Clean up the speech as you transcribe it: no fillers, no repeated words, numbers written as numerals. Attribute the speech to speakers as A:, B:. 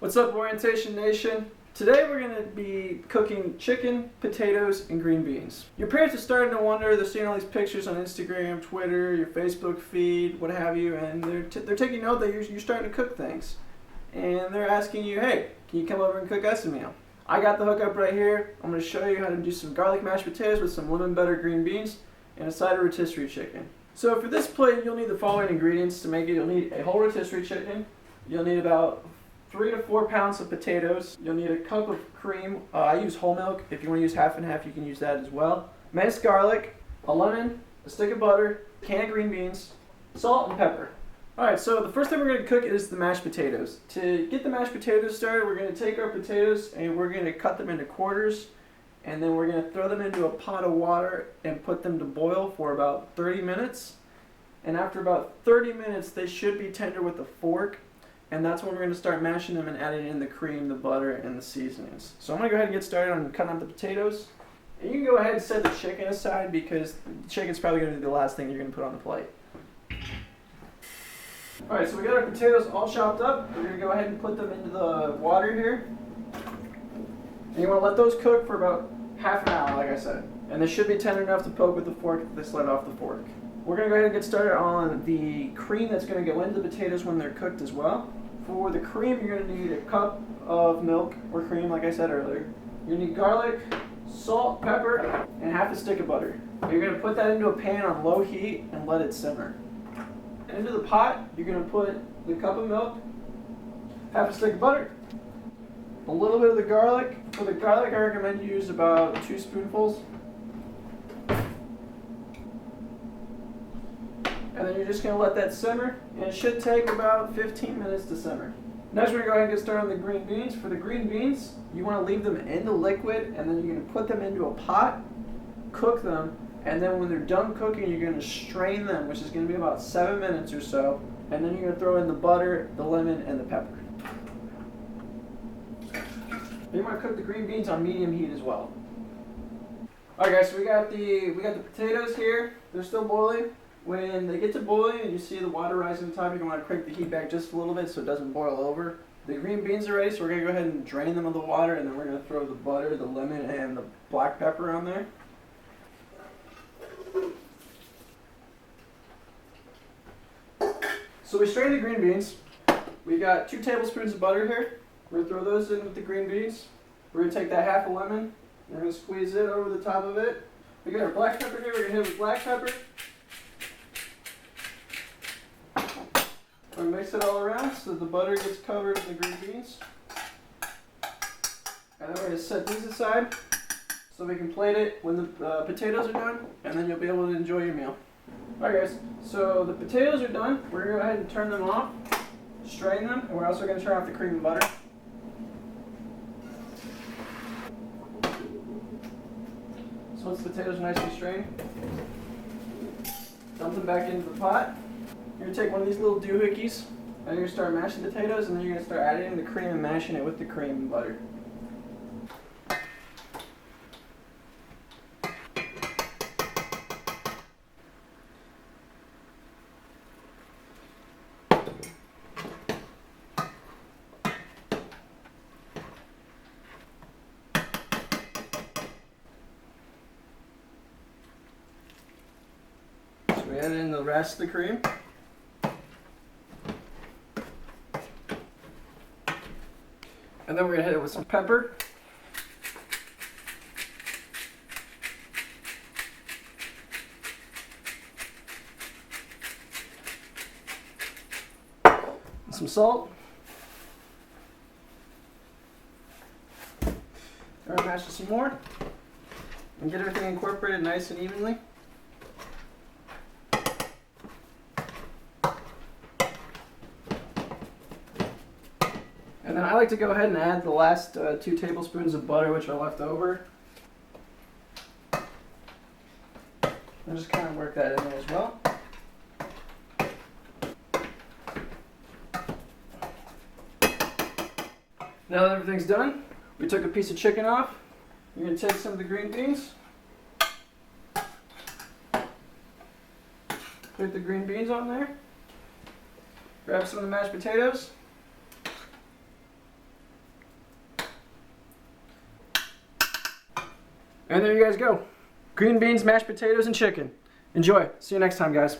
A: What's up, Orientation Nation? Today we're going to be cooking chicken, potatoes, and green beans. Your parents are starting to wonder, they're seeing all these pictures on Instagram, Twitter, your Facebook feed, what have you, and they're taking note that you're starting to cook things. And they're asking you, hey, can you come over and cook us a meal? I got the hookup right here. I'm going to show you how to do some garlic mashed potatoes with some lemon butter green beans and a side of rotisserie chicken. So for this plate, you'll need the following ingredients to make it. You'll need a whole rotisserie chicken. You'll need about 3 to 4 pounds of potatoes. You'll need a cup of cream. I use whole milk. If you want to use half and half, you can use that as well. Minced garlic, a lemon, a stick of butter, a can of green beans, salt, and pepper. Alright, so the first thing we're going to cook is the mashed potatoes. To get the mashed potatoes started, we're going to take our potatoes and we're going to cut them into quarters, and then we're going to throw them into a pot of water and put them to boil for about 30 minutes. And after about 30 minutes, they should be tender with a fork. And that's when we're going to start mashing them and adding in the cream, the butter, and the seasonings. So I'm going to go ahead and get started on cutting up the potatoes. And you can go ahead and set the chicken aside because the chicken's probably going to be the last thing you're going to put on the plate. Alright, so we got our potatoes all chopped up. We're going to go ahead and put them into the water here. And you want to let those cook for about half an hour, like I said. And they should be tender enough to poke with the fork if they slide off the fork. We're going to go ahead and get started on the cream that's going to go into the potatoes when they're cooked as well. For the cream, you're going to need a cup of milk or cream, like I said earlier. You're going to need garlic, salt, pepper, and half a stick of butter. You're going to put that into a pan on low heat and let it simmer. And into the pot, you're going to put the cup of milk, half a stick of butter, a little bit of the garlic. For the garlic, I recommend you use about 2 spoonfuls. And then you're just going to let that simmer, and it should take about 15 minutes to simmer. Next, we're going to go ahead and get started on the green beans. For the green beans, you want to leave them in the liquid, and then you're going to put them into a pot, cook them, and then when they're done cooking, you're going to strain them, which is going to be about 7 minutes or so, and then you're going to throw in the butter, the lemon, and the pepper. You want to cook the green beans on medium heat as well. Alright guys, so we got the potatoes here. They're still boiling. When they get to boiling and you see the water rising to the top, you're going to want to crank the heat back just a little bit so it doesn't boil over. The green beans are ready, so we're going to go ahead and drain them of the water, and then we're going to throw the butter, the lemon, and the black pepper on there. So we strained the green beans. We got 2 tablespoons of butter here. We're going to throw those in with the green beans. We're going to take that half a lemon. We're going to squeeze it over the top of it. We got our black pepper here. We're going to hit it with black pepper. We're going to mix it all around so the butter gets covered in the green beans. And then we're going to set these aside so we can plate it when the potatoes are done, and then you'll be able to enjoy your meal. Alright guys, so the potatoes are done. We're going to go ahead and turn them off, strain them, and we're also going to turn off the cream and butter. So once the potatoes are nicely strained, dump them back into the pot. You're going to take one of these little doohickeys, and you're going to start mashing potatoes, and then you're going to start adding in the cream and mashing it with the cream and butter. So we add in the rest of the cream. And then we're going to hit it with some pepper. And some salt. And we'll mash it some more. And get everything incorporated nice and evenly. And then I like to go ahead and add the last 2 tablespoons of butter which are left over. And just kind of work that in there as well. Now that everything's done, we took a piece of chicken off. You're going to take some of the green beans, put the green beans on there, grab some of the mashed potatoes, And there you guys go. Green beans, mashed potatoes, and chicken. Enjoy. See you next time, guys.